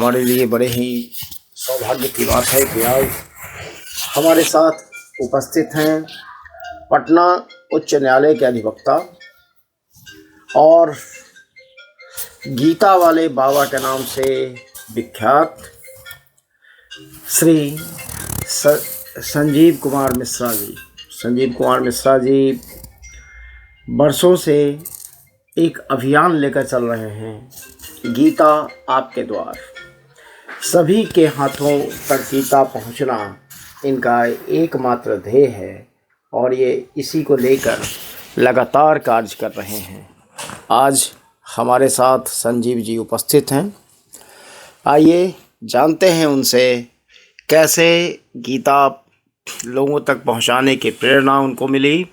हमारे लिए बड़े ही सौभाग्य की बात है कि आज हमारे साथ उपस्थित हैं पटना उच्च न्यायालय के अधिवक्ता और गीता वाले बाबा के नाम से विख्यात श्री संजीव कुमार मिश्रा जी। संजीव कुमार मिश्रा जी वर्षों से एक अभियान लेकर चल रहे हैं, गीता आपके द्वार। सभी के हाथों तक गीता पहुंचना इनका एकमात्र ध्येय है और ये इसी को लेकर लगातार कार्य कर रहे हैं। आज हमारे साथ संजीव जी उपस्थित हैं। आइए जानते हैं उनसे कैसे गीता लोगों तक पहुंचाने की प्रेरणा उनको मिली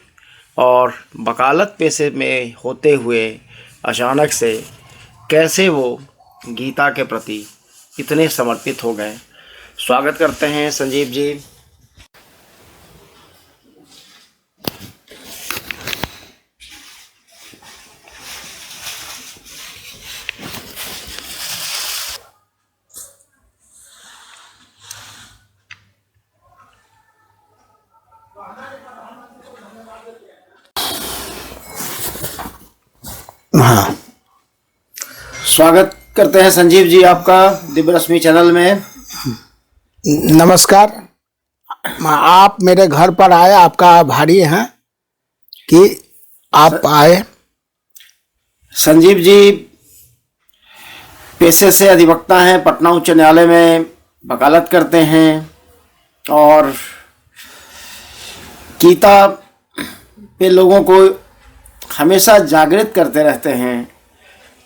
और वकालत पेशे में होते हुए अचानक से कैसे वो गीता के प्रति इतने समर्पित हो गए। स्वागत करते हैं संजीव जी। हाँ, स्वागत करते हैं संजीव जी आपका दिव्य रश्मि चैनल में। नमस्कार। आप मेरे घर पर आए, आपका आभारी हैं कि आप आए। संजीव जी पेशे से अधिवक्ता हैं, पटना उच्च न्यायालय में वकालत करते हैं और गीता पे लोगों को हमेशा जागृत करते रहते हैं।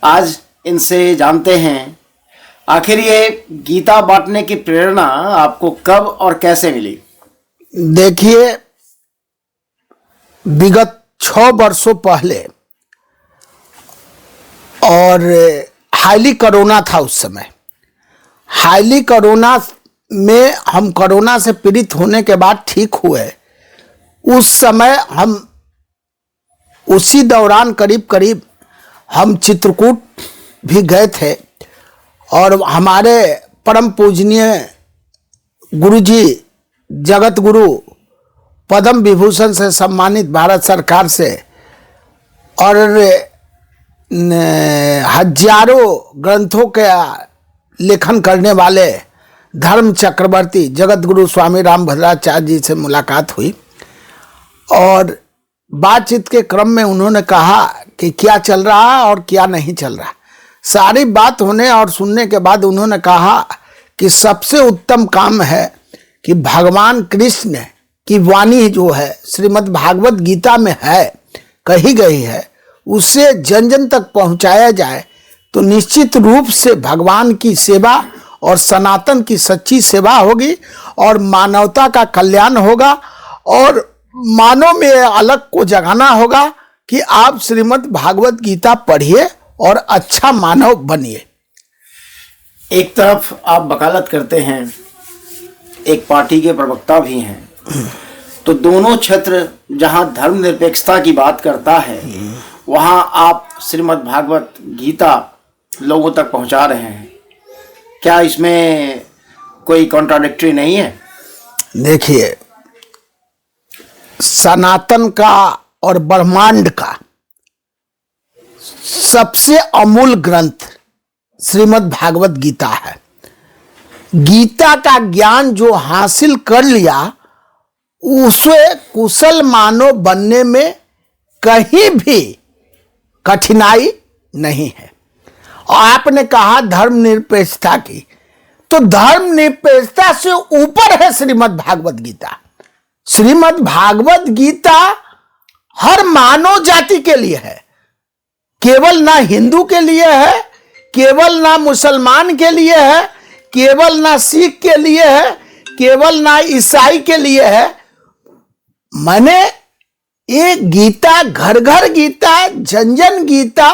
आज इनसे जानते हैं आखिर ये गीता बांटने की प्रेरणा आपको कब और कैसे मिली। देखिए, विगत 6 वर्षों पहले और हाईली कोरोना था उस समय। हाईली कोरोना में हम कोरोना से पीड़ित होने के बाद ठीक हुए। उस समय हम उसी दौरान करीब हम चित्रकूट भी गए थे और हमारे परम पूजनीय गुरुजी जगत गुरु पद्म विभूषण से सम्मानित भारत सरकार से और हजारों ग्रंथों का लेखन करने वाले धर्म चक्रवर्ती जगत गुरु स्वामी रामभद्राचार्य जी से मुलाकात हुई और बातचीत के क्रम में उन्होंने कहा कि क्या चल रहा है और क्या नहीं चल रहा। सारी बात होने और सुनने के बाद उन्होंने कहा कि सबसे उत्तम काम है कि भगवान कृष्ण की वाणी जो है श्रीमद् भागवत गीता में है, कही गई है, उससे जन जन तक पहुंचाया जाए तो निश्चित रूप से भगवान की सेवा और सनातन की सच्ची सेवा होगी और मानवता का कल्याण होगा और मानव में अलग को जगाना होगा कि आप श्रीमद् भागवत गीता पढ़िए और अच्छा मानव बनिए। एक तरफ आप वकालत करते हैं, एक पार्टी के प्रवक्ता भी हैं, तो दोनों क्षेत्र जहां धर्मनिरपेक्षता की बात करता है वहां आप श्रीमद् भागवत गीता लोगों तक पहुंचा रहे हैं। क्या इसमें कोई कॉन्ट्राडिक्टरी नहीं है? देखिए, सनातन का और ब्रह्मांड का सबसे अमूल ग्रंथ श्रीमद् भागवत गीता है। गीता का ज्ञान जो हासिल कर लिया उसे कुशल मानव बनने में कहीं भी कठिनाई नहीं है। और आपने कहा धर्मनिरपेक्षता की, तो धर्मनिरपेक्षता से ऊपर है श्रीमद् भागवत गीता। श्रीमद् भागवत गीता हर मानव जाति के लिए है, केवल ना हिंदू के लिए है, केवल ना मुसलमान के लिए है, केवल ना सिख के लिए है, केवल ना ईसाई के लिए है। मैंने ये गीता घर घर गीता जन जन गीता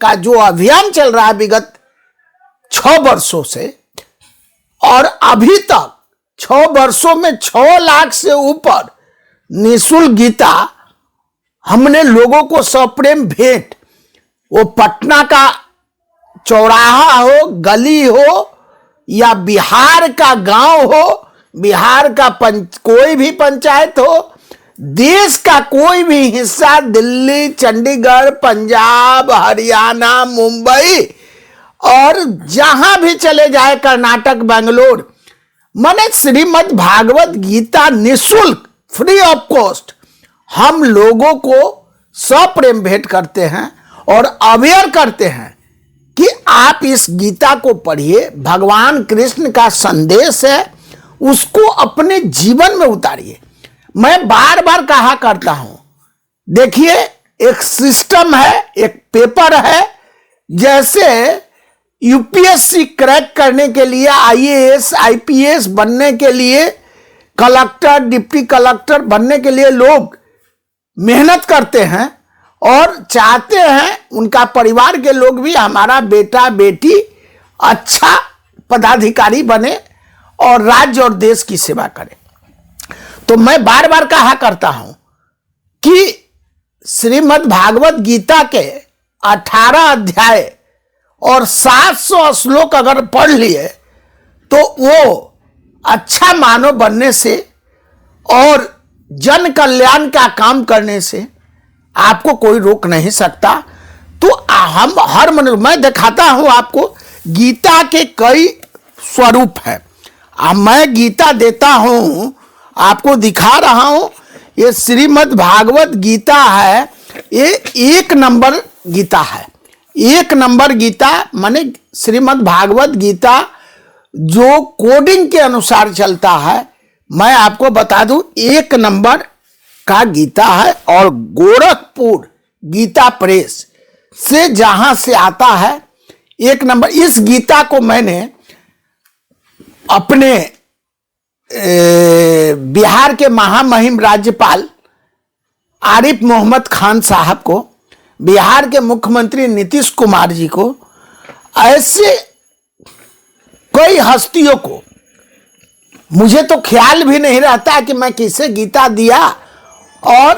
का जो अभियान चल रहा है विगत 6 वर्षों से और अभी तक 6 वर्षों में 6 लाख से ऊपर निःशुल्क गीता हमने लोगों को सप्रेम भेंट, वो पटना का चौराहा हो, गली हो, या बिहार का गांव हो, बिहार का कोई भी पंचायत हो, देश का कोई भी हिस्सा, दिल्ली, चंडीगढ़, पंजाब, हरियाणा, मुंबई और जहां भी चले जाए, कर्नाटक, बेंगलोर, माने श्रीमद् भागवत गीता निःशुल्क, फ्री ऑफ कॉस्ट हम लोगों को सप्रेम भेंट करते हैं और अवेयर करते हैं कि आप इस गीता को पढ़िए। भगवान कृष्ण का संदेश है, उसको अपने जीवन में उतारिए। मैं बार बार कहा करता हूं, देखिए एक सिस्टम है, एक पेपर है, जैसे यूपीएससी क्रैक करने के लिए, आईएएस, आईपीएस बनने के लिए, कलेक्टर, डिप्टी कलेक्टर बनने के लिए लोग मेहनत करते हैं और चाहते हैं उनका परिवार के लोग भी हमारा बेटा बेटी अच्छा पदाधिकारी बने और राज्य और देश की सेवा करे। तो मैं बार बार कहा करता हूं कि श्रीमद् भागवत गीता के 18 अध्याय और 700 श्लोक अगर पढ़ लिए तो वो अच्छा मानव बनने से और जन कल्याण का काम करने से आपको कोई रोक नहीं सकता। तो हम हर मनुष्य, मैं दिखाता हूं आपको गीता के कई स्वरूप हैं। मैं गीता देता हूं, आपको दिखा रहा हूं। ये श्रीमद् भागवत गीता है, ये 1 नंबर गीता है। 1 नंबर गीता माने श्रीमद् भागवत गीता जो कोडिंग के अनुसार चलता है, मैं आपको बता दूं 1 नंबर का गीता है। और गोरखपुर गीता प्रेस से जहां से आता है 1 नंबर, इस गीता को मैंने अपने बिहार के महामहिम राज्यपाल आरिफ मोहम्मद खान साहब को, बिहार के मुख्यमंत्री नीतीश कुमार जी को, ऐसे कई हस्तियों को, मुझे तो ख्याल भी नहीं रहता कि मैं किसे गीता दिया और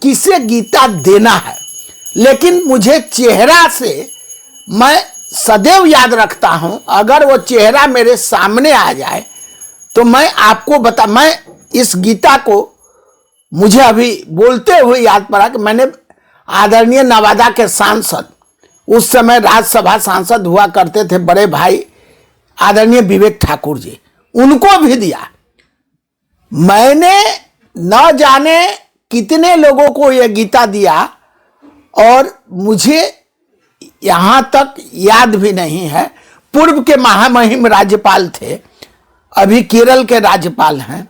किसे गीता देना है, लेकिन मुझे चेहरा से मैं सदैव याद रखता हूं। अगर वो चेहरा मेरे सामने आ जाए तो मैं आपको मैं इस गीता को, मुझे अभी बोलते हुए याद पड़ा कि मैंने आदरणीय नवादा के सांसद, उस समय राज्यसभा सांसद हुआ करते थे बड़े भाई आदरणीय विवेक ठाकुर जी, उनको भी दिया। मैंने न जाने कितने लोगों को यह गीता दिया और मुझे यहां तक याद भी नहीं है। पूर्व के महामहिम राज्यपाल थे, अभी केरल के राज्यपाल हैं,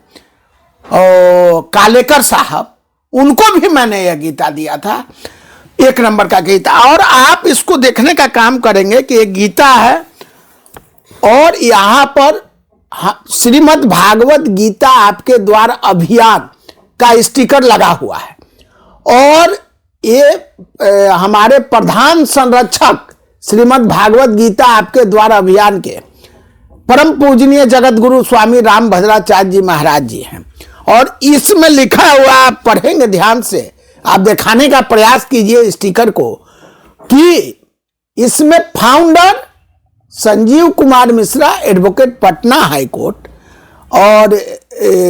और कालेकर साहब, उनको भी मैंने यह गीता दिया था। 1 नंबर का गीता। और आप इसको देखने का काम करेंगे कि एक गीता है और यहां पर श्रीमद् भागवत गीता आपके द्वार अभियान का स्टिकर लगा हुआ है। और ये हमारे प्रधान संरक्षक श्रीमद् भागवत गीता आपके द्वार अभियान के परम पूजनीय जगत गुरु स्वामी राम भद्राचार्य जी महाराज जी हैं। और इसमें लिखा हुआ, आप पढ़ेंगे ध्यान से, आप दिखाने का प्रयास कीजिए स्टिकर को, कि इसमें founder Sanjeev Kumar Mishra, advocate, Patna high court, और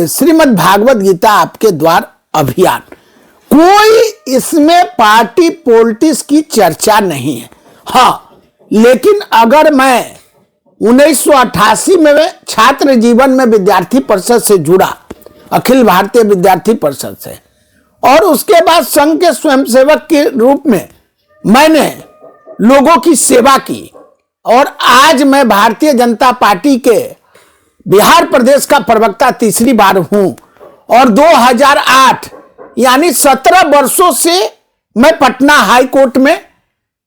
श्रीमद् भागवत गीता आपके द्वार अभियान। कोई इसमें पार्टी पॉलिटिक्स की चर्चा नहीं है। हाँ, लेकिन अगर मैं 1988 में छात्र जीवन में विद्यार्थी परिषद से जुड़ा, अखिल भारतीय विद्यार्थी परिषद से, और उसके बाद संघ के स्वयंसेवक के रूप में मैंने लोगों की सेवा की, और आज मैं भारतीय जनता पार्टी के बिहार प्रदेश का प्रवक्ता तीसरी बार हूं, और 2008 यानी 17 वर्षों से मैं पटना हाई कोर्ट में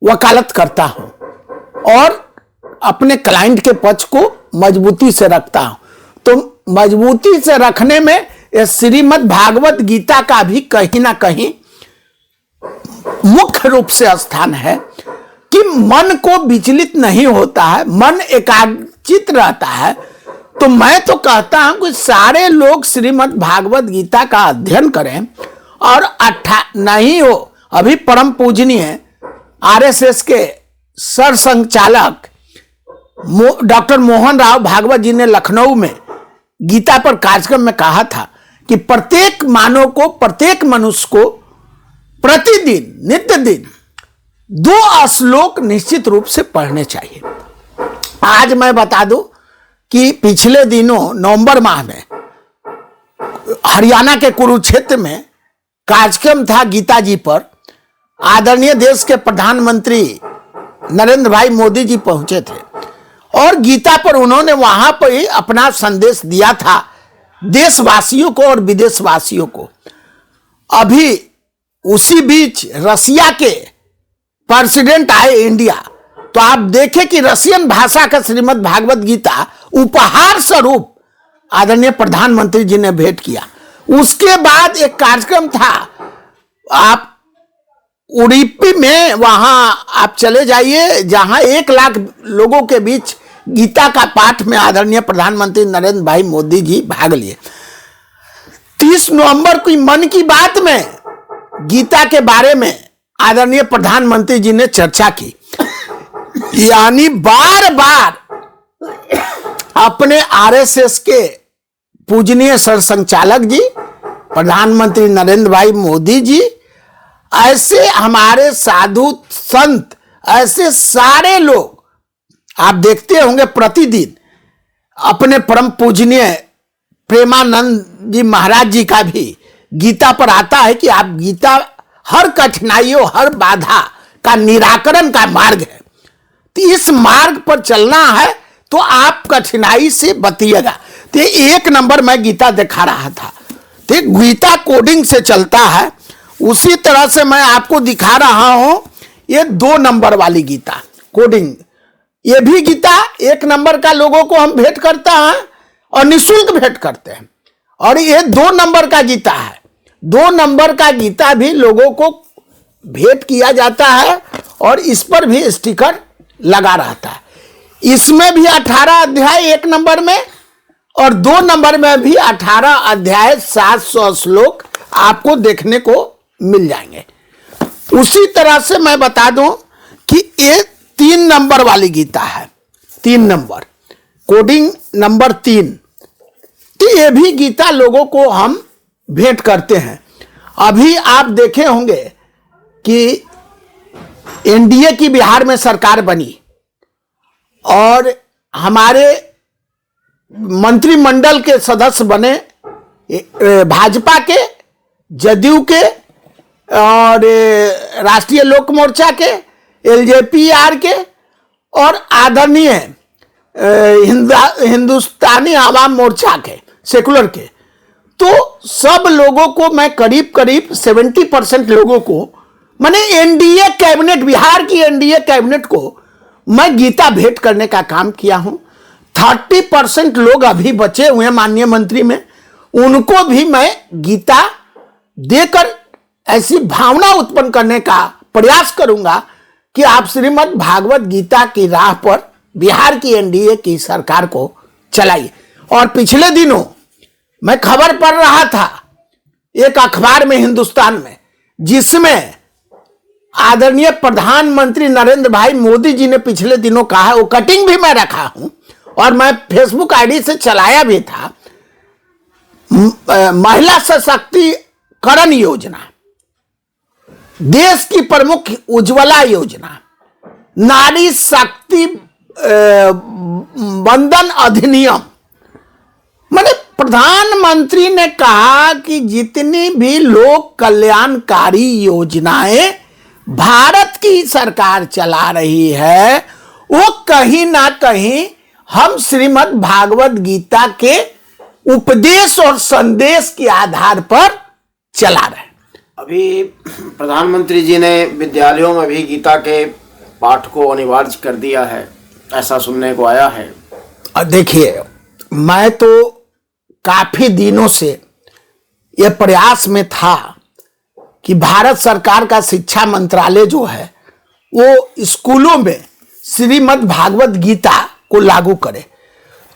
वकालत करता हूं और अपने क्लाइंट के पक्ष को मजबूती से रखता हूं। तो मजबूती से रखने में श्रीमद् भागवत गीता का भी कहीं ना कहीं मुख्य रूप से स्थान है कि मन को विचलित नहीं होता है, मन एकाग्रचित रहता है। तो मैं तो कहता हूं कि सारे लोग श्रीमद् भागवत गीता का अध्ययन करें। और नहीं हो, अभी परम पूजनीय आरएसएस के सरसंघचालक डॉक्टर मोहन राव भागवत जी ने लखनऊ में गीता पर कार्यक्रम में कहा था कि प्रत्येक मानव को, प्रत्येक मनुष्य को प्रतिदिन, नित्य दिन 2 श्लोक निश्चित रूप से पढ़ने चाहिए। आज मैं बता दूं कि पिछले दिनों नवंबर माह में हरियाणा के कुरुक्षेत्र में कार्यक्रम था गीता जी पर। आदरणीय देश के प्रधानमंत्री नरेंद्र भाई मोदी जी पहुंचे थे और गीता पर उन्होंने वहां पर ही अपना संदेश दिया था देशवासियों को और विदेशवासियों को। अभी उसी बीच रसिया के प्रेसिडेंट आए इंडिया, तो आप देखें कि रशियन भाषा का श्रीमद् भागवत गीता उपहार स्वरूप आदरणीय प्रधानमंत्री जी ने भेंट किया। उसके बाद एक कार्यक्रम था, आप उडुपी में, वहां आप चले जाइए, जहां 1 लाख लोगों के बीच गीता का पाठ में आदरणीय प्रधानमंत्री नरेंद्र भाई मोदी जी भाग लिए। 30 नवंबर को मन की बात में गीता के बारे में आदरणीय प्रधानमंत्री जी ने चर्चा की, यानी बार बार अपने आरएसएस के पूजनीय सरसंघचालक जी, प्रधानमंत्री नरेंद्र भाई मोदी जी, ऐसे हमारे साधु संत, ऐसे सारे लोग आप देखते होंगे प्रतिदिन अपने परम पूजनीय प्रेमानंद जी महाराज जी का भी गीता पर आता है कि आप गीता हर कठिनाइयों, हर बाधा का निराकरण का मार्ग है। तो इस मार्ग पर चलना है तो आप कठिनाई से बचिएगा। तो 1 नंबर मैं गीता दिखा रहा था, तो गीता कोडिंग से चलता है। उसी तरह से मैं आपको दिखा रहा हूं ये 2 नंबर वाली गीता कोडिंग। ये भी गीता 1 नंबर का लोगों को हम भेंट करता है और निःशुल्क भेंट करते हैं, और ये 2 नंबर का गीता है। 2 नंबर का गीता भी लोगों को भेंट किया जाता है और इस पर भी स्टिकर लगा रहता है। इसमें भी 18 अध्याय 1 नंबर में, और 2 नंबर में भी 18 अध्याय 700 श्लोक आपको देखने को मिल जाएंगे। उसी तरह से मैं बता दूं कि ये 3 नंबर वाली गीता है, 3 नंबर कोडिंग नंबर 3। तो ये भी गीता लोगों को हम भेंट करते हैं। अभी आप देखे होंगे कि एनडीए की बिहार में सरकार बनी और हमारे मंत्रिमंडल के सदस्य बने भाजपा के, जदयू के और राष्ट्रीय लोक मोर्चा के, एलजेपीआर के और आदरणीय हिंदुस्तानी आवाम मोर्चा के, सेकुलर के। तो सब लोगों को मैं करीब करीब 70% लोगों को, मैंने एनडीए कैबिनेट, बिहार की एनडीए कैबिनेट को मैं गीता भेंट करने का काम किया हूं। 30% लोग अभी बचे हुए हैं माननीय मंत्री में, उनको भी मैं गीता देकर ऐसी भावना उत्पन्न करने का प्रयास करूंगा कि आप श्रीमद् भागवत गीता की राह पर बिहार की एनडीए की सरकार को चलाइए। और पिछले दिनों मैं खबर पढ़ रहा था एक अखबार में, हिंदुस्तान में, जिसमें आदरणीय प्रधानमंत्री नरेंद्र भाई मोदी जी ने पिछले दिनों कहा है, वो कटिंग भी मैं रखा हूं और मैं फेसबुक आईडी से चलाया भी था, महिला सशक्तिकरण योजना, देश की प्रमुख उज्ज्वला योजना, नारी शक्ति बंधन अधिनियम। मैंने प्रधानमंत्री ने कहा कि जितनी भी लोक कल्याणकारी योजनाएं भारत की सरकार चला रही है वो कहीं ना कहीं हम श्रीमद् भागवत गीता के उपदेश और संदेश के आधार पर चला रहे हैं। अभी प्रधानमंत्री जी ने विद्यालयों में भी गीता के पाठ को अनिवार्य कर दिया है, ऐसा सुनने को आया है। देखिए, मैं तो काफी दिनों से यह प्रयास में था कि भारत सरकार का शिक्षा मंत्रालय जो है वो स्कूलों में श्रीमद् भागवत गीता को लागू करे।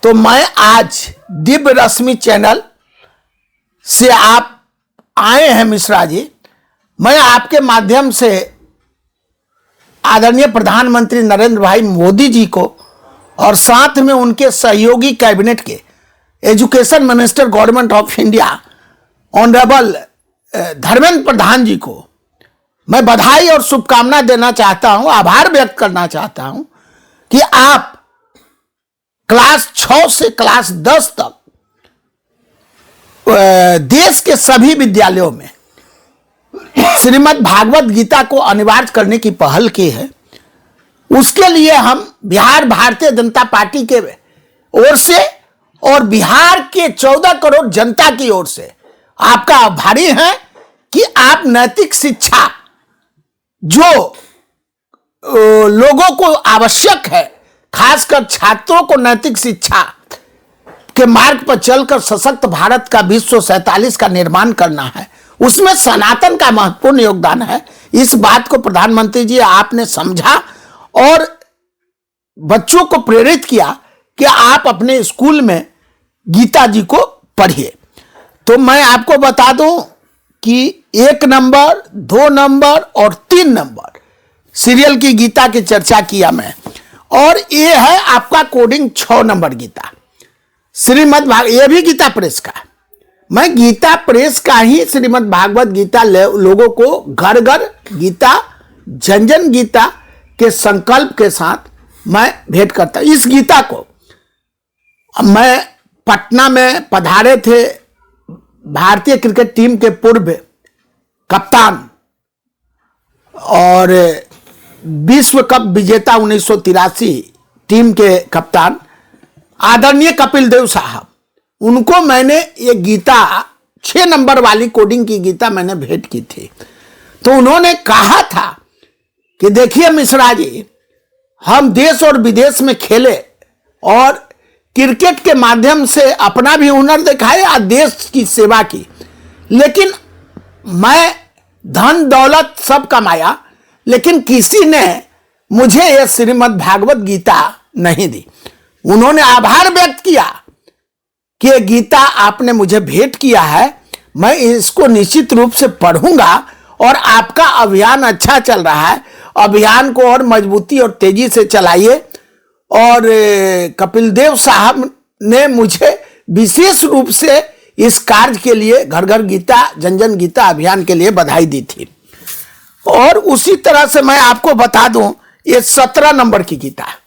तो मैं आज दिव्य रश्मि चैनल से आप आए हैं मिश्रा जी, मैं आपके माध्यम से आदरणीय प्रधानमंत्री नरेंद्र भाई मोदी जी को और साथ में उनके सहयोगी कैबिनेट के education minister government of India honourable Dharmendra Pradhan ji को मैं बधाई और शुभकामना देना चाहता हूं, आभार व्यक्त करना चाहता हूं कि आप क्लास 6 से क्लास 10 तक देश के सभी विद्यालयों में श्रीमद् भागवत गीता को अनिवार्य करने की पहल की है। उसके लिए हम बिहार भारतीय जनता पार्टी के ओर से और बिहार के 14 करोड़ जनता की ओर से आपका आभारी हैं कि आप नैतिक शिक्षा जो लोगों को आवश्यक है, खासकर छात्रों को नैतिक शिक्षा के मार्ग पर चलकर सशक्त भारत का 2047 का निर्माण करना है, उसमें सनातन का महत्वपूर्ण योगदान है। इस बात को प्रधानमंत्री जी आपने समझा और बच्चों को प्रेरित किया कि आप अपने स्कूल में गीता जी को पढ़िए। तो मैं आपको बता दूं कि 1 नंबर, 2 नंबर और 3 नंबर सीरियल की गीता की चर्चा किया मैं, और ये है आपका कोडिंग 6 नंबर गीता श्रीमद् भागवत, ये भी गीता प्रेस का। मैं गीता प्रेस का ही श्रीमद् भागवत गीता लोगों को घर घर गीता, जन जन गीता के संकल्प के साथ मैं भेंट करता। इस गीता को मैं पटना में पधारे थे भारतीय क्रिकेट टीम के पूर्व कप्तान और विश्व कप विजेता 1983 टीम के कप्तान आदरणीय कपिल देव साहब, उनको मैंने ये गीता 6 नंबर वाली कोडिंग की गीता मैंने भेंट की थी। तो उन्होंने कहा था कि देखिए मिश्रा जी, हम देश और विदेश में खेले और क्रिकेट के माध्यम से अपना भी हुनर दिखाए और देश की सेवा की, लेकिन मैं धन दौलत सब कमाया, लेकिन किसी ने मुझे यह श्रीमद् भागवत गीता नहीं दी। उन्होंने आभार व्यक्त किया कि ये गीता आपने मुझे भेंट किया है, मैं इसको निश्चित रूप से पढ़ूंगा और आपका अभियान अच्छा चल रहा है, अभियान को और मजबूती और तेजी से चलाइए। और कपिल देव साहब ने मुझे विशेष रूप से इस कार्य के लिए घर घर गीता, जन जन गीता अभियान के लिए बधाई दी थी। और उसी तरह से मैं आपको बता दूं, ये 17 नंबर की गीता है,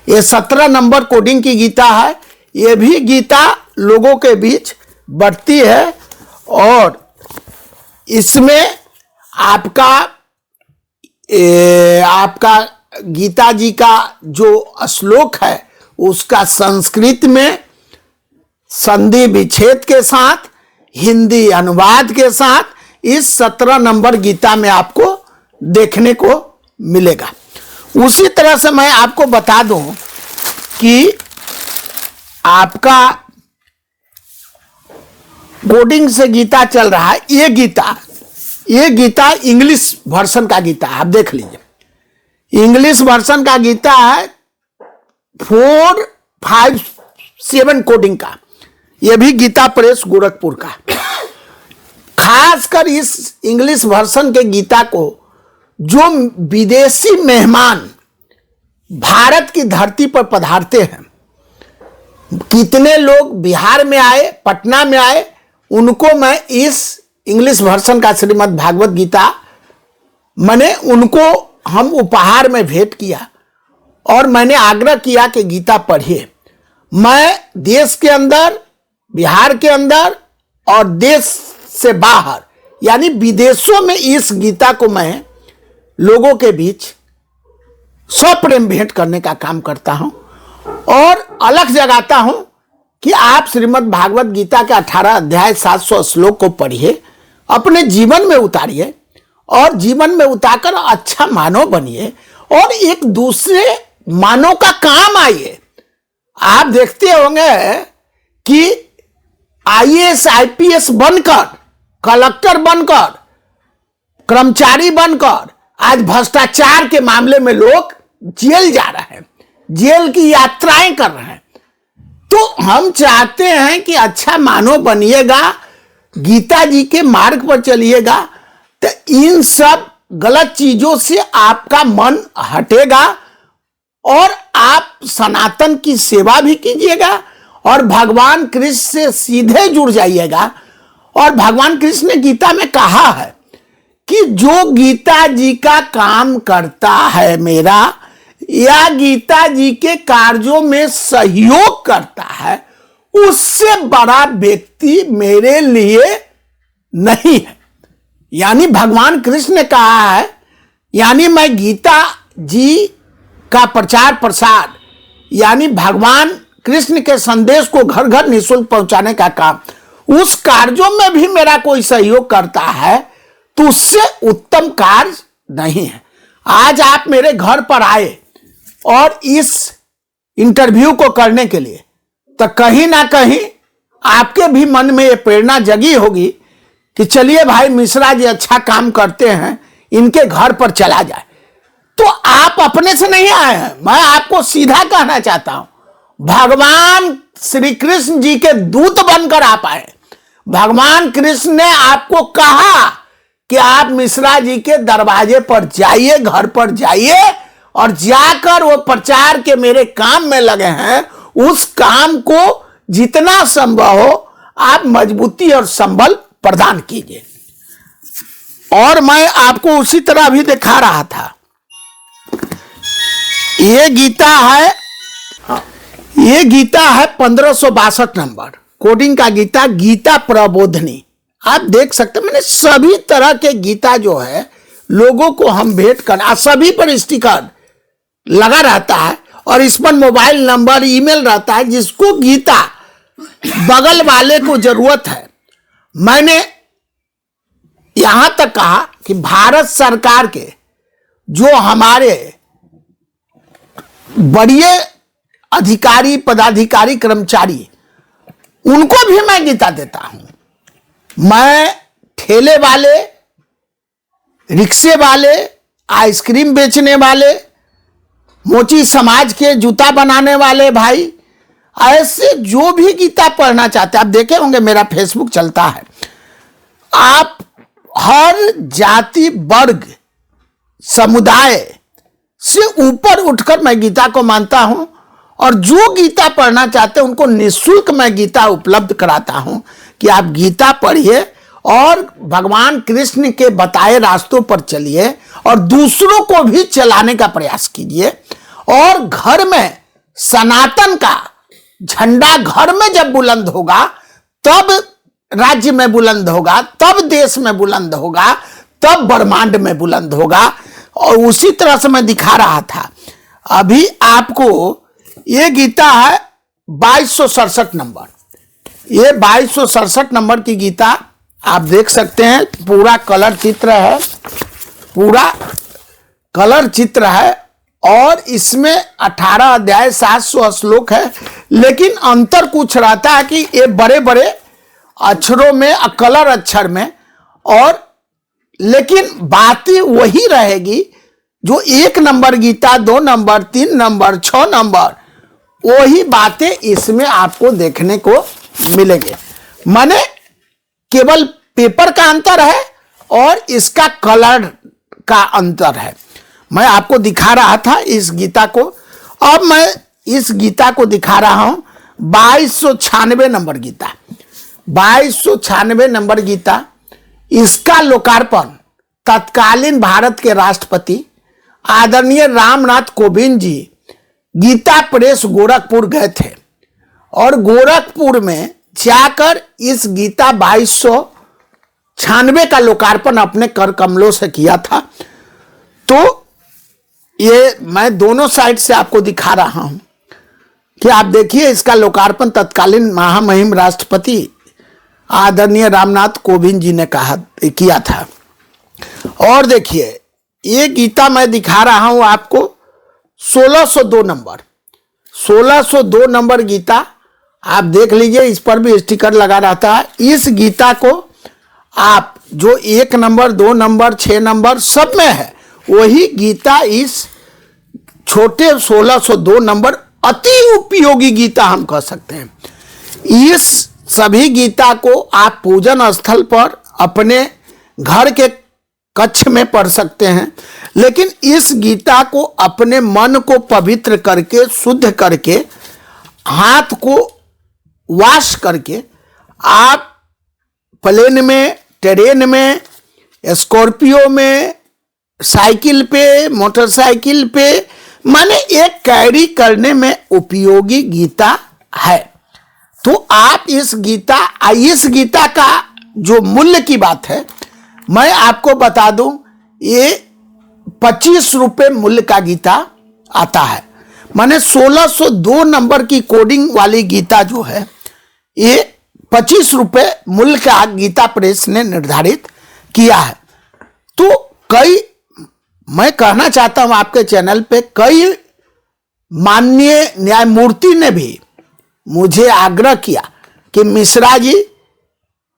ये 17 नंबर कोडिंग की गीता है। ये भी गीता लोगों के बीच बढ़ती है और इसमें आपका गीता जी का जो श्लोक है उसका संस्कृत में संधि विच्छेद के साथ, हिंदी अनुवाद के साथ इस 17 नंबर गीता में आपको देखने को मिलेगा। उसी तरह से मैं आपको बता दूं कि आपका कोडिंग से गीता चल रहा है। ये गीता इंग्लिश वर्जन का गीता है, आप देख लीजिए। इंग्लिश वर्जन का गीता है 457 कोडिंग का। यह भी गीता प्रेस गोरखपुर का। खासकर इस इंग्लिश वर्जन के गीता को जो विदेशी मेहमान भारत की धरती पर पधारते हैं, कितने लोग बिहार में आए, पटना में आए, उनको मैं इस इंग्लिश वर्जन का श्रीमद् भागवत गीता मैंने उनको हम उपहार में भेंट किया और मैंने आग्रह किया कि गीता पढ़िए। मैं देश के अंदर, बिहार के अंदर और देश से बाहर यानी विदेशों में इस गीता को मैं लोगों के बीच स्वप्रेम भेंट करने का काम करता हूं और अलग जगाता हूं कि आप श्रीमद् भागवत गीता के 18 अध्याय 700 श्लोक को पढ़िए, अपने जीवन में उतारिए और जीवन में उतारकर अच्छा मानव बनिए और एक दूसरे मानव का काम आइए। आप देखते होंगे कि आईएएस आईपीएस बनकर, कलेक्टर बनकर, कर्मचारी बनकर आज भ्रष्टाचार के मामले में लोग जेल जा रहे हैं, जेल की यात्राएं कर रहे हैं। तो हम चाहते हैं कि अच्छा मानव बनिएगा, गीता जी के मार्ग पर चलिएगा, तो इन सब गलत चीजों से आपका मन हटेगा और आप सनातन की सेवा भी कीजिएगा और भगवान कृष्ण से सीधे जुड़ जाइएगा। और भगवान कृष्ण ने गीता में कहा है कि जो गीता जी का काम करता है मेरा, या गीता जी के कार्यों में सहयोग करता है, उससे बड़ा व्यक्ति मेरे लिए नहीं है। यानी भगवान कृष्ण ने कहा है, यानी मैं गीता जी का प्रचार प्रसार, यानी भगवान कृष्ण के संदेश को घर घर निःशुल्क पहुंचाने का काम, उस कार्यों में भी मेरा कोई सहयोग करता है तो उससे उत्तम कार्य नहीं है। आज आप मेरे घर पर आए और इस इंटरव्यू को करने के लिए, तो कहीं ना कहीं आपके भी मन में ये प्रेरणा जगी होगी कि चलिए भाई मिश्रा जी अच्छा काम करते हैं, इनके घर पर चला जाए। तो आप अपने से नहीं आए हैं, मैं आपको सीधा कहना चाहता हूं, भगवान श्री कृष्ण जी के दूत बनकर आप आए। भगवान कृष्ण ने आपको कहा कि आप मिश्रा जी के दरवाजे पर जाइए, घर पर जाइए और जाकर वो प्रचार के मेरे काम में लगे हैं, उस काम को जितना संभव हो आप मजबूती और संबल प्रदान कीजिए। और मैं आपको उसी तरह अभी दिखा रहा था, ये गीता है 1562 नंबर कोडिंग का गीता, गीता प्रबोधनी। आप देख सकते हैं, मैंने सभी तरह के गीता जो है लोगों को हम भेंट कर, सभी पर स्टिकर लगा रहता है और इस पर मोबाइल नंबर, ईमेल रहता है। जिसको गीता बगल वाले को जरूरत है, मैंने यहां तक कहा कि भारत सरकार के जो हमारे बड़े अधिकारी, पदाधिकारी, कर्मचारी, उनको भी मैं गीता देता हूं। मैं ठेले वाले, रिक्शे वाले, आइसक्रीम बेचने वाले, मोची समाज के जूता बनाने वाले भाई, ऐसे जो भी गीता पढ़ना चाहते हैं, आप देखे होंगे मेरा फेसबुक चलता है, आप हर जाति, वर्ग, समुदाय से ऊपर उठकर मैं गीता को मानता हूं। और जो गीता पढ़ना चाहते हैं उनको निःशुल्क मैं गीता उपलब्ध कराता हूं कि आप गीता पढ़िए और भगवान कृष्ण के बताए रास्तों पर चलिए और दूसरों को भी चलाने का प्रयास कीजिए। और घर में सनातन का झंडा घर में जब बुलंद होगा, तब राज्य में बुलंद होगा, तब देश में बुलंद होगा, तब ब्रह्मांड में बुलंद होगा। और उसी तरह से मैं दिखा रहा था अभी आपको, ये गीता है 2267 नंबर, ये 2267 नंबर की गीता आप देख सकते हैं। पूरा कलर चित्र है, पूरा कलर चित्र है और इसमें 18 अध्याय 700 श्लोक है। लेकिन अंतर कुछ रहता है कि ये बड़े बड़े अक्षरों में, कलर अक्षर में, और लेकिन बातें वही रहेगी जो 1 number Gita, 2 number, 3 number, 6 number, वही बातें इसमें आपको देखने को मिलेंगे। माने केवल पेपर का अंतर है और इसका कलर का अंतर है। मैं आपको दिखा रहा था इस गीता को, अब मैं इस गीता को दिखा रहा हूं 2296 नंबर गीता। 2296 नंबर गीता, इसका लोकार्पण तत्कालीन भारत के राष्ट्रपति आदरणीय रामनाथ कोविंद जी गीता प्रेस गोरखपुर गए थे और गोरखपुर में जाकर इस गीता 2296 का लोकार्पण अपने कर कमलों से किया था। तो ये मैं दोनों साइड से आपको दिखा रहा हूं कि आप देखिए, इसका लोकार्पण तत्कालीन महामहिम राष्ट्रपति आदरणीय रामनाथ कोविंद जी ने किया था। और देखिए, ये गीता मैं दिखा रहा हूं आपको 1602 नंबर, 1602 नंबर गीता आप देख लीजिए, इस पर भी स्टिकर लगा रहता है। इस गीता को आप जो 1 नंबर, 2 नंबर, 6 नंबर सब में है, वही गीता इस छोटे 1602 नंबर अति उपयोगी गीता हम कह सकते हैं। इस सभी गीता को आप पूजन स्थल पर, अपने घर के कक्ष में पढ़ सकते हैं, लेकिन इस गीता को अपने मन को पवित्र करके, शुद्ध करके, हाथ को वॉश करके आप प्लेन में, ट्रेन में, स्कॉर्पियो में, साइकिल पे, मोटरसाइकिल पे, माने एक कैरी करने में उपयोगी गीता है। तो आप इस गीता का जो मूल्य की बात है, मैं आपको बता दूं, ये 25 रुपये मूल्य का गीता आता है। माने 1602 नंबर की कोडिंग वाली गीता जो है, ये 25 रुपये मूल्य का गीता प्रेस ने निर्धारित किया है। तो मैं कहना चाहता हूं आपके चैनल पे, कई माननीय न्यायमूर्ति ने भी मुझे आग्रह किया कि मिश्रा जी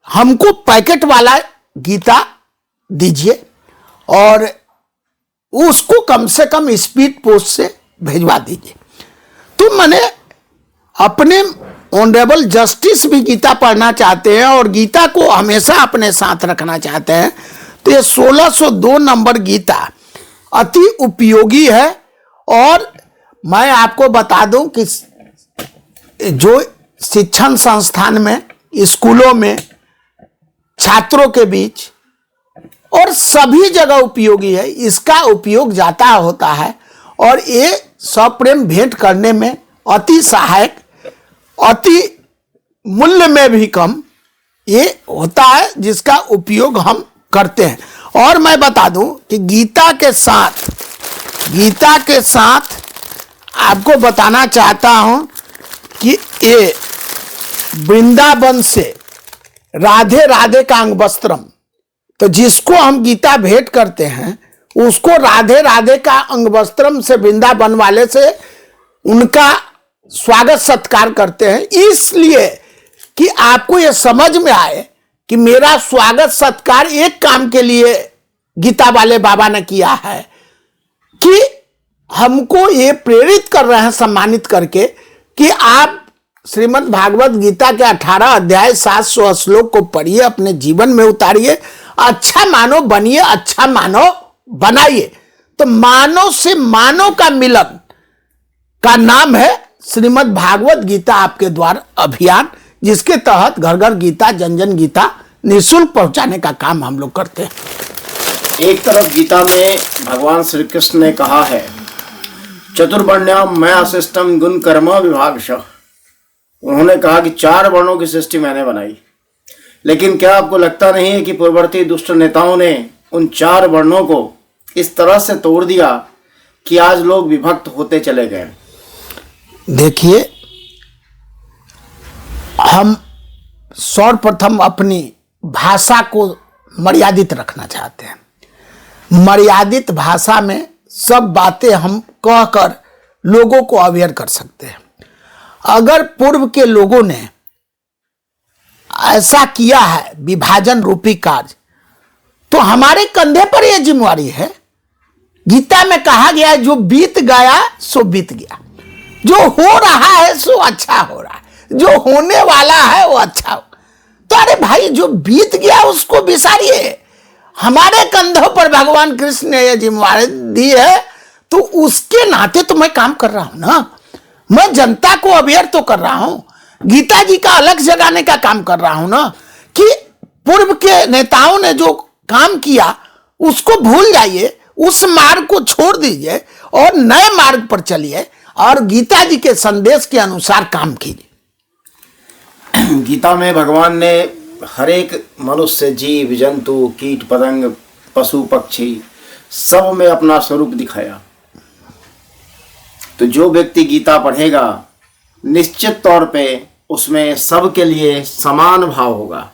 हमको पैकेट वाला गीता दीजिए और उसको कम से कम स्पीड पोस्ट से भेजवा दीजिए। तो मैंने अपने ऑनरेबल जस्टिस भी गीता पढ़ना चाहते हैं और गीता को हमेशा अपने साथ रखना चाहते हैं, तो ये 1602 नंबर गीता अति उपयोगी है। और मैं आपको बता दूं कि जो शिक्षण संस्थान में, स्कूलों में, छात्रों के बीच और सभी जगह उपयोगी है। इसका उपयोग जाता होता है और ये सप्रेम भेंट करने में अति सहायक, अति मूल्य में भी कम ये होता है, जिसका उपयोग हम करते हैं। और मैं बता दूं कि गीता के साथ आपको बताना चाहता हूं कि ये वृंदावन से राधे राधे का अंग वस्त्रम, तो जिसको हम गीता भेंट करते हैं उसको राधे राधे का अंग वस्त्रम से, वृंदावन वाले से उनका स्वागत सत्कार करते हैं, इसलिए कि आपको यह समझ में आए कि मेरा स्वागत सत्कार एक काम के लिए गीता वाले बाबा ने किया है कि हमको ये प्रेरित कर रहे हैं, सम्मानित करके, कि आप श्रीमद् भागवत गीता के 18 अध्याय 700 श्लोक को पढ़िए, अपने जीवन में उतारिए, अच्छा मानव बनिए, अच्छा मानव बनाइए। तो मानव से मानव का मिलन का नाम है श्रीमद् भागवत गीता आपके द्वार अभियान, जिसके तहत घर घर गीता, जन जन गीता निःशुल्क पहुंचाने का काम हम लोग करते हैं। एक तरफ गीता में भगवान श्री कृष्ण ने कहा है, चतुर्वर्ण्याम मैं अशिष्टम गुण कर्म विभागशः। उन्होंने कहा कि 4 वर्णों की सृष्टि मैंने बनाई, लेकिन क्या आपको लगता नहीं है कि पूर्ववर्ती दुष्ट नेताओं ने उन 4 वर्णों को इस तरह से तोड़ दिया कि आज लोग विभक्त होते चले गए। देखिए, हम सर्वप्रथम अपनी भाषा को मर्यादित रखना चाहते हैं। मर्यादित भाषा में सब बातें हम कहकर लोगों को अवेयर कर सकते हैं। अगर पूर्व के लोगों ने ऐसा किया है विभाजन रूपी कार्य, तो हमारे कंधे पर यह जिम्मेवारी है। गीता में कहा गया है, जो बीत गया सो बीत गया, जो हो रहा है सो अच्छा हो रहा है, जो होने वाला है वो अच्छा हो। तो अरे भाई, जो बीत गया उसको बिसारिए। हमारे कंधों पर भगवान कृष्ण ने यह जिम्मेवारी दी है, तो उसके नाते तो मैं काम कर रहा हूं ना। मैं जनता को अवेयर तो कर रहा हूं, गीता जी का अलग जगाने का काम कर रहा हूं ना, कि पूर्व के नेताओं ने जो काम किया उसको भूल जाइए, उस मार्ग को छोड़ दीजिए और नए मार्ग पर चलिए और गीता जी के संदेश के अनुसार काम कीजिए। गीता में भगवान ने हर एक मनुष्य, जीव जंतु, कीट पतंग, पशु पक्षी, सब में अपना स्वरूप दिखाया। तो जो व्यक्ति गीता पढ़ेगा, निश्चित तौर पे उसमें सबके लिए समान भाव होगा।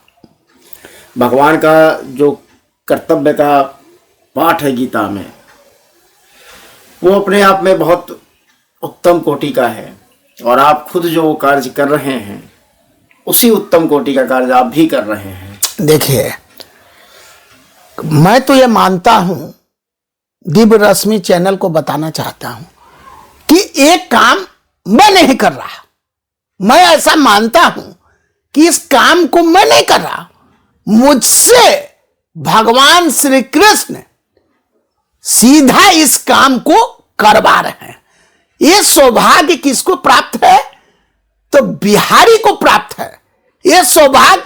भगवान का जो कर्तव्य का पाठ है गीता में, वो अपने आप में बहुत उत्तम कोटि का है, और आप खुद जो कार्य कर रहे हैं उसी उत्तम कोटि का कार्य आप भी कर रहे हैं। देखिए, मैं तो ये मानता हूं, दिव्य रश्मि चैनल को बताना चाहता हूं कि एक काम मैं नहीं कर रहा। मैं ऐसा मानता हूं कि इस काम को मैं नहीं कर रहा, मुझसे भगवान श्री कृष्ण सीधा इस काम को करवा रहे हैं। ये सौभाग्य किसको प्राप्त है? तो बिहारी को प्राप्त है। ये सौभाग्य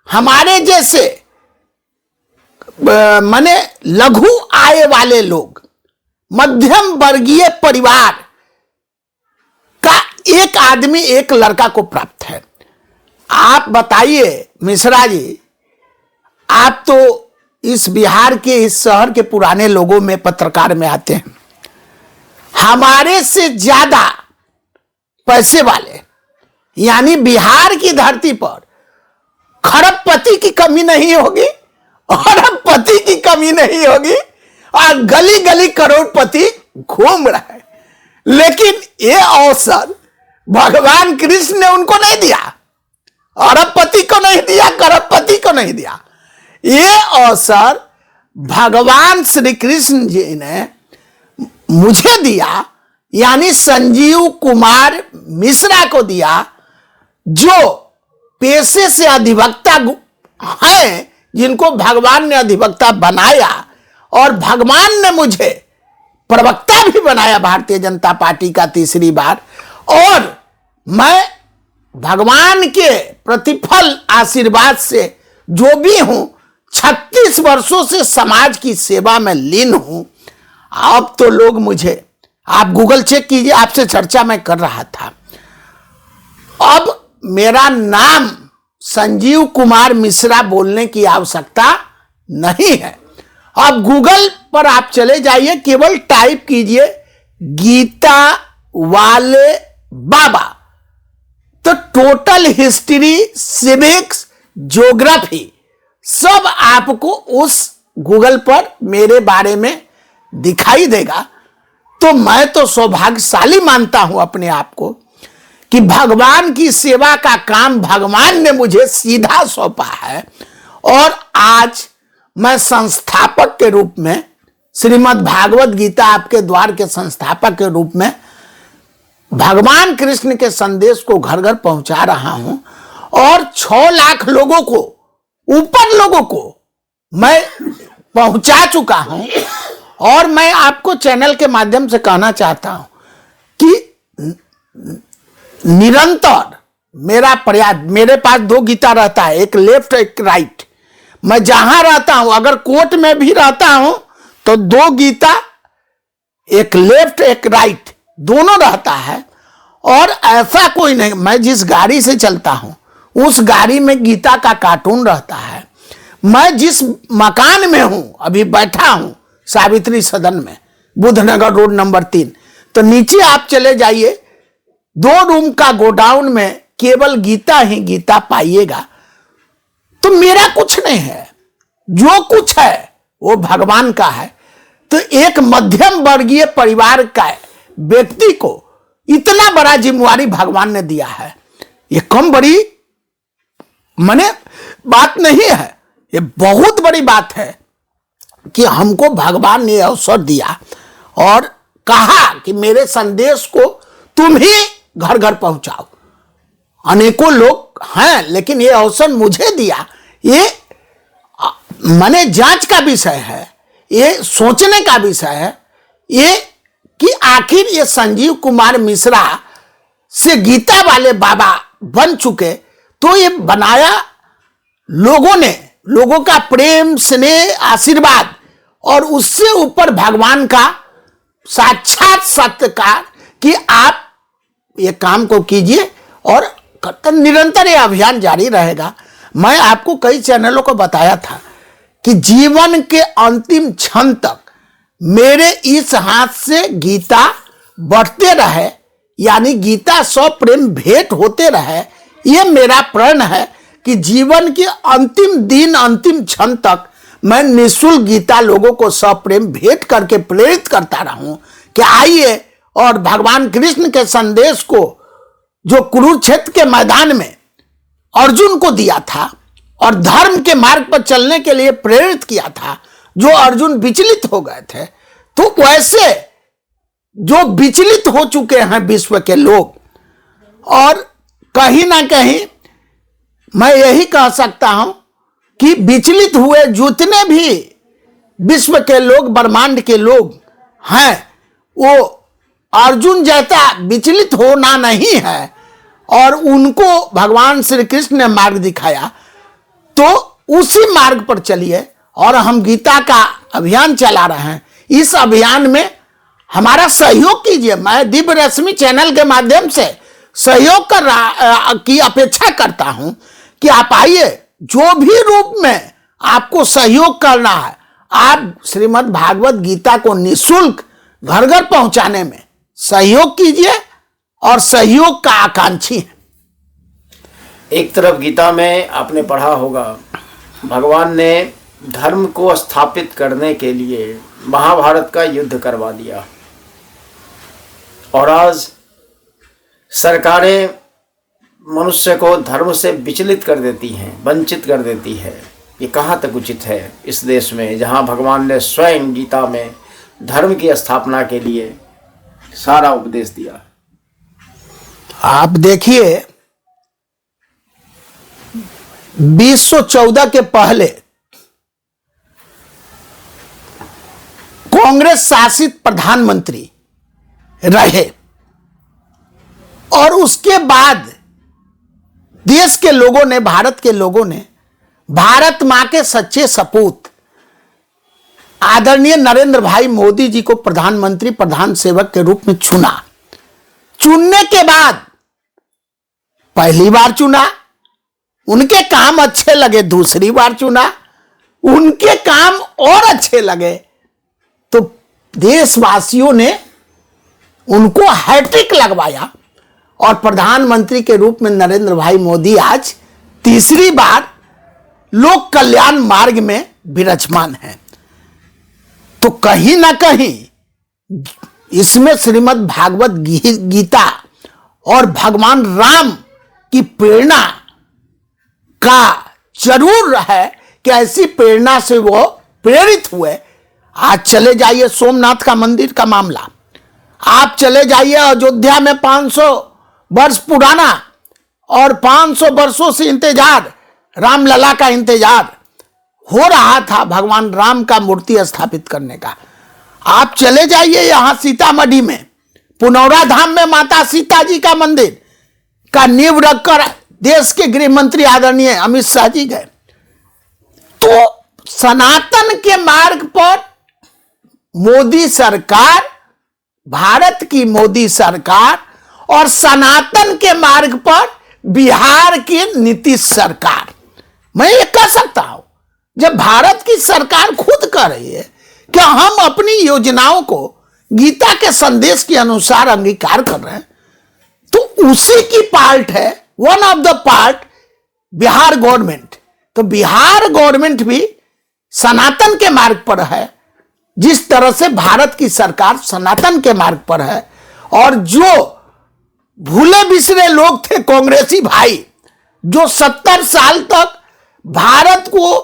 हमारे जैसे माने लघु आय वाले लोग, मध्यम वर्गीय परिवार का एक आदमी, एक लड़का को प्राप्त है। आप बताइए मिश्रा जी, आप तो इस बिहार के, इस शहर के पुराने लोगों में, पत्रकार में आते हैं। हमारे से ज्यादा पैसे वाले, यानी बिहार की धरती पर खरबपति की कमी नहीं होगी, अरबपति की कमी नहीं होगी, और गली गली करोड़पति घूम रहा है। लेकिन ये अवसर भगवान कृष्ण ने उनको नहीं दिया, अरबपति को नहीं दिया, करोड़पति को नहीं दिया। ये अवसर भगवान श्री कृष्ण जी ने मुझे दिया, यानी संजीव कुमार मिश्रा को दिया, जो पेशे से अधिवक्ता हैं, जिनको भगवान ने अधिवक्ता बनाया, और भगवान ने मुझे प्रवक्ता भी बनाया भारतीय जनता पार्टी का तीसरी बार। और मैं भगवान के प्रतिफल आशीर्वाद से जो भी हूं, 36 वर्षों से समाज की सेवा में लीन हूं। अब तो लोग मुझे, आप गूगल चेक कीजिए, आपसे चर्चा मैं कर रहा था, अब मेरा नाम संजीव कुमार मिश्रा बोलने की आवश्यकता नहीं है। अब गूगल पर आप चले जाइए, केवल टाइप कीजिए गीता वाले बाबा, तो टोटल हिस्ट्री, सिविक्स, ज्योग्राफी सब आपको उस गूगल पर मेरे बारे में दिखाई देगा। तो मैं तो सौभाग्यशाली मानता हूं अपने आप को कि भगवान की सेवा का काम भगवान ने मुझे सीधा सौंपा है। और आज मैं संस्थापक के रूप में, श्रीमद् भागवत गीता आपके द्वार के संस्थापक के रूप में भगवान कृष्ण के संदेश को घर घर पहुंचा रहा हूं, और 6 लाख लोगों को, ऊपर लोगों को मैं पहुंचा चुका हूं। और मैं आपको चैनल के माध्यम से कहना चाहता हूं कि निरंतर मेरा प्रयास, मेरे पास 2 गीता रहता है, एक लेफ्ट एक राइट। मैं जहां रहता हूं, अगर कोर्ट में भी रहता हूं तो 2 गीता, एक लेफ्ट एक राइट, दोनों रहता है। और ऐसा कोई नहीं, मैं जिस गाड़ी से चलता हूं उस गाड़ी में गीता का कार्टून रहता है। मैं जिस मकान में हूं, अभी बैठा हूं सावित्री सदन में, बुधनगर रोड नंबर 3, तो नीचे आप चले जाइए, 2 रूम का गोडाउन में केवल गीता ही गीता पाइएगा। तो मेरा कुछ नहीं है, जो कुछ है वो भगवान का है। तो एक मध्यम वर्गीय परिवार का व्यक्ति को इतना बड़ा जिम्मेवारी भगवान ने दिया है, ये कम बड़ी माने बात नहीं है, ये बहुत बड़ी बात है कि हमको भगवान ने अवसर दिया और कहा कि मेरे संदेश को तुम ही घर घर पहुंचाओ। अनेकों लोग हैं, लेकिन ये अवसर मुझे दिया। ये माने जांच का विषय है, ये सोचने का विषय है, ये कि आखिर ये संजीव कुमार मिश्रा से गीता वाले बाबा बन चुके, तो ये बनाया लोगों ने, लोगों का प्रेम, स्नेह, आशीर्वाद, और उससे ऊपर भगवान का साक्षात सत्कार कि आप ये काम को कीजिए। और निरंतर ये अभियान जारी रहेगा। मैं आपको कई चैनलों को बताया था कि जीवन के अंतिम क्षण तक मेरे इस हाथ से गीता बढ़ते रहे, यानी गीता सौ प्रेम भेंट होते रहे। ये मेरा प्रण है कि जीवन के अंतिम दिन, अंतिम क्षण तक मैं निःशुल्क गीता लोगों को सप्रेम भेंट करके प्रेरित करता रहूं कि आइए, और भगवान कृष्ण के संदेश को जो कुरुक्षेत्र के मैदान में अर्जुन को दिया था और धर्म के मार्ग पर चलने के लिए प्रेरित किया था, जो अर्जुन विचलित हो गए थे, तो वैसे जो विचलित हो चुके हैं विश्व के लोग, और कहीं ना कहीं मैं यही कह सकता हूं कि विचलित हुए जितने भी विश्व के लोग, ब्रह्मांड के लोग हैं, वो अर्जुन जैसा विचलित होना नहीं है और उनको भगवान श्री कृष्ण ने मार्ग दिखाया, तो उसी मार्ग पर चलिए। और हम गीता का अभियान चला रहे हैं, इस अभियान में हमारा सहयोग कीजिए। मैं दिव्य रश्मि चैनल के माध्यम से सहयोग की अपेक्षा करता हूं कि आप आइए, जो भी रूप में आपको सहयोग करना है, आप श्रीमद् भागवत गीता को निःशुल्क घर घर पहुंचाने में सहयोग कीजिए और सहयोग का आकांक्षी है। एक तरफ गीता में आपने पढ़ा होगा, भगवान ने धर्म को स्थापित करने के लिए महाभारत का युद्ध करवा दिया, और आज सरकारें मनुष्य को धर्म से विचलित कर देती हैं, वंचित कर देती है। ये कहाँ तक उचित है इस देश में, जहाँ भगवान ने स्वयं गीता में धर्म की स्थापना के लिए सारा उपदेश दिया। आप देखिए 2014 के पहले कांग्रेस शासित प्रधानमंत्री रहे, और उसके बाद देश के लोगों ने, भारत के लोगों ने भारत मां के सच्चे सपूत आदरणीय नरेंद्र भाई मोदी जी को प्रधानमंत्री, प्रधान सेवक के रूप में चुना। चुनने के बाद पहली बार चुना, उनके काम अच्छे लगे, दूसरी बार चुना, उनके काम और अच्छे लगे, तो देशवासियों ने उनको हैट्रिक लगवाया और प्रधानमंत्री के रूप में नरेंद्र भाई मोदी आज तीसरी बार लोक कल्याण मार्ग में विराजमान है। तो कहीं ना कहीं इसमें श्रीमद् भागवत गीता और भगवान राम की प्रेरणा का जरूर है कि ऐसी प्रेरणा से वो प्रेरित हुए। आज चले जाइए सोमनाथ का मंदिर का मामला, आप चले जाइए अयोध्या में 500 वर्ष पुराना और 500 वर्षों से इंतजार, रामलला का इंतजार हो रहा था भगवान राम का मूर्ति स्थापित करने का। आप चले जाइए यहां सीतामढ़ी में पुनौरा धाम में माता सीता जी का मंदिर का नींव रखकर देश के गृह मंत्री आदरणीय अमित शाह जी गए। तो सनातन के मार्ग पर मोदी सरकार, भारत की मोदी सरकार, और सनातन के मार्ग पर बिहार की नीतीश सरकार। मैं ये कह सकता हूं, जब भारत की सरकार खुद कह रही है कि हम अपनी योजनाओं को गीता के संदेश के अनुसार अंगीकार कर रहे हैं, तो उसी की पार्ट है, one of the part Bihar government. तो बिहार गवर्नमेंट भी सनातन के मार्ग पर है, जिस तरह से भारत की सरकार सनातन के मार्ग पर है। और जो भूले बिसरे लोग थे कांग्रेसी भाई, जो 70 साल तक भारत को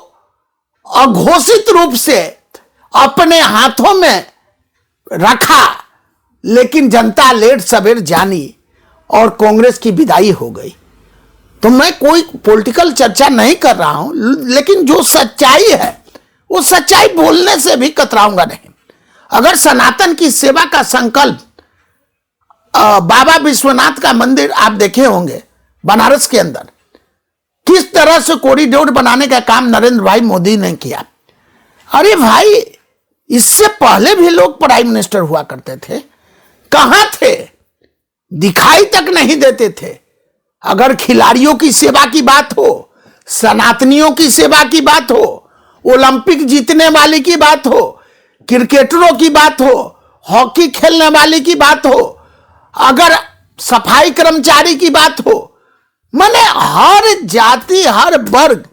अघोषित रूप से अपने हाथों में रखा, लेकिन जनता लेट सवेर जानी और कांग्रेस की विदाई हो गई। तो मैं कोई पॉलिटिकल चर्चा नहीं कर रहा हूं, लेकिन जो सच्चाई है वो सच्चाई बोलने से भी कतराऊंगा नहीं। अगर सनातन की सेवा का संकल्प, बाबा विश्वनाथ का मंदिर आप देखे होंगे बनारस के अंदर, किस तरह से कॉरिडोर बनाने का काम नरेंद्र भाई मोदी ने किया। अरे भाई, इससे पहले भी लोग प्राइम मिनिस्टर हुआ करते थे, कहां थे? दिखाई तक नहीं देते थे। अगर खिलाड़ियों की सेवा की बात हो, सनातनियों की सेवा की बात हो, ओलंपिक जीतने वाले की बात हो, क्रिकेटरों की बात हो, हॉकी खेलने वाले की बात हो, अगर सफाई कर्मचारी की बात हो, माने हर जाति, हर वर्ग,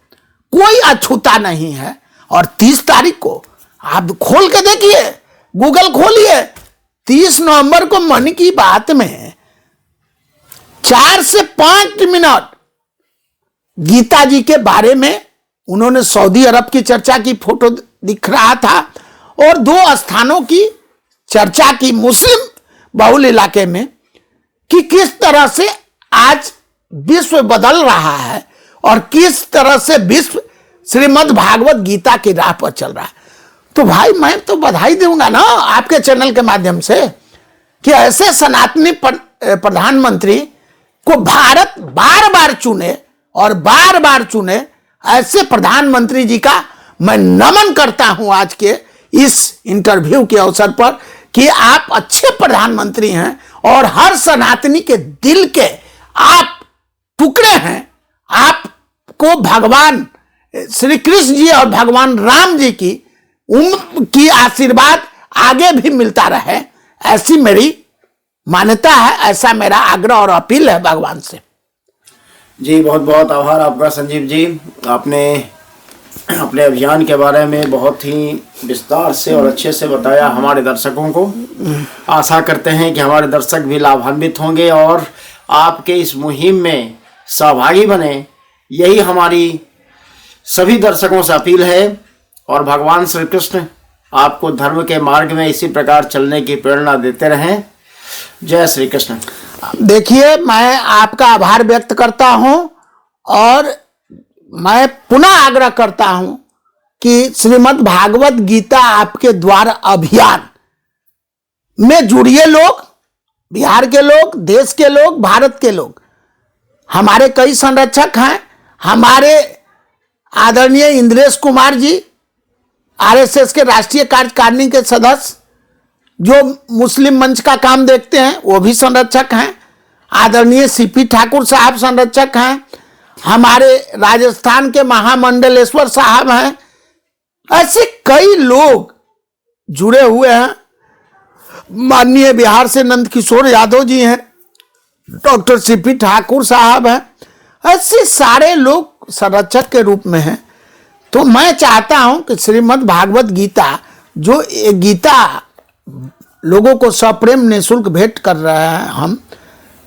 कोई अछूता नहीं है। और 30 तारीख को आप खोल के देखिए, गूगल खोलिए, 30 नवंबर को मन की बात में 4 से 5 मिनट गीता जी के बारे में उन्होंने सऊदी अरब की चर्चा की, फोटो दिख रहा था, और 2 स्थानों की चर्चा की मुस्लिम बहुल इलाके में, कि किस तरह से आज विश्व बदल रहा है और किस तरह से विश्व श्रीमद् भागवत गीता की राह पर चल रहा है। तो भाई मैं तो बधाई दूंगा ना आपके चैनल के माध्यम से कि ऐसे सनातनी प्रधानमंत्री को भारत बार बार चुने और बार बार चुने। ऐसे प्रधानमंत्री जी का मैं नमन करता हूं आज के इस इंटरव्यू के अवसर पर कि आप अच्छे प्रधानमंत्री हैं और हर सनातनी के दिल के आप टुकड़े हैं। आपको भगवान श्री कृष्ण जी और भगवान राम जी की आशीर्वाद आगे भी मिलता रहे, ऐसी मेरी मान्यता है, ऐसा मेरा आग्रह और अपील है भगवान से। जी बहुत बहुत आभार आपका संजीव जी। आपने अपने अभियान के बारे में बहुत ही विस्तार से और अच्छे से बताया हमारे दर्शकों को। आशा करते हैं कि हमारे दर्शक भी लाभान्वित होंगे और आपके इस मुहिम में सहभागी बने, यही हमारी सभी दर्शकों से अपील है। और भगवान श्री कृष्ण आपको धर्म के मार्ग में इसी प्रकार चलने की प्रेरणा देते रहें। जय श्री कृष्ण। देखिए, मैं आपका आभार व्यक्त करता हूं और मैं पुनः आग्रह करता हूं कि श्रीमद् भागवत गीता आपके द्वारा अभियान में जुड़िए लोग, बिहार के लोग, देश के लोग, भारत के लोग। हमारे कई संरक्षक हैं। हमारे आदरणीय इंद्रेश कुमार जी, आरएसएस के राष्ट्रीय कार्यकारिणी के सदस्य, जो मुस्लिम मंच का काम देखते हैं, वो भी संरक्षक हैं। आदरणीय सीपी ठाकुर साहब संरक्षक हैं। हमारे राजस्थान के महामंडलेश्वर साहब हैं। ऐसे कई लोग जुड़े हुए हैं। माननीय बिहार से नंदकिशोर यादव जी हैं, डॉक्टर सीपी ठाकुर साहब हैं। ऐसे सारे लोग संरक्षक के रूप में हैं। तो मैं चाहता हूं कि श्रीमद् भागवत गीता, जो ये गीता लोगों को सप्रेम निःशुल्क भेंट कर रहे हैं हम,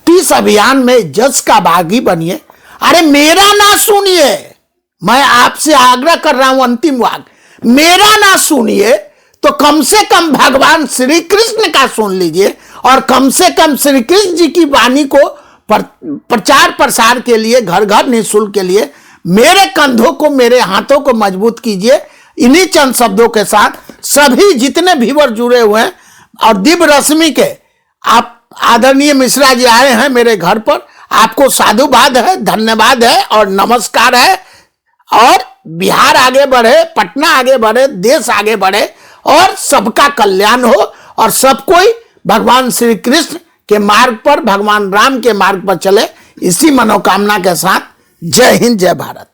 इस अभियान में जस का भागी बनिए। अरे मेरा ना सुनिए, मैं आपसे आग्रह कर रहा हूं, अंतिम वाक मेरा ना सुनिए तो कम से कम भगवान श्री कृष्ण का सुन लीजिए और कम से कम श्री कृष्ण जी की वाणी को प्रचार प्रसार के लिए, घर घर निःशुल्क के लिए मेरे कंधों को, मेरे हाथों को मजबूत कीजिए। इन्हीं चंद शब्दों के साथ सभी जितने व्यूअर जुड़े हुए हैं और दिव्य रश्मि के आप आदरणीय मिश्रा जी आए हैं मेरे घर पर, आपको साधुवाद है, धन्यवाद है और नमस्कार है। और बिहार आगे बढ़े, पटना आगे बढ़े, देश आगे बढ़े और सबका कल्याण हो और सब कोई भगवान श्री कृष्ण के मार्ग पर, भगवान राम के मार्ग पर चले, इसी मनोकामना के साथ जय हिंद, जय भारत।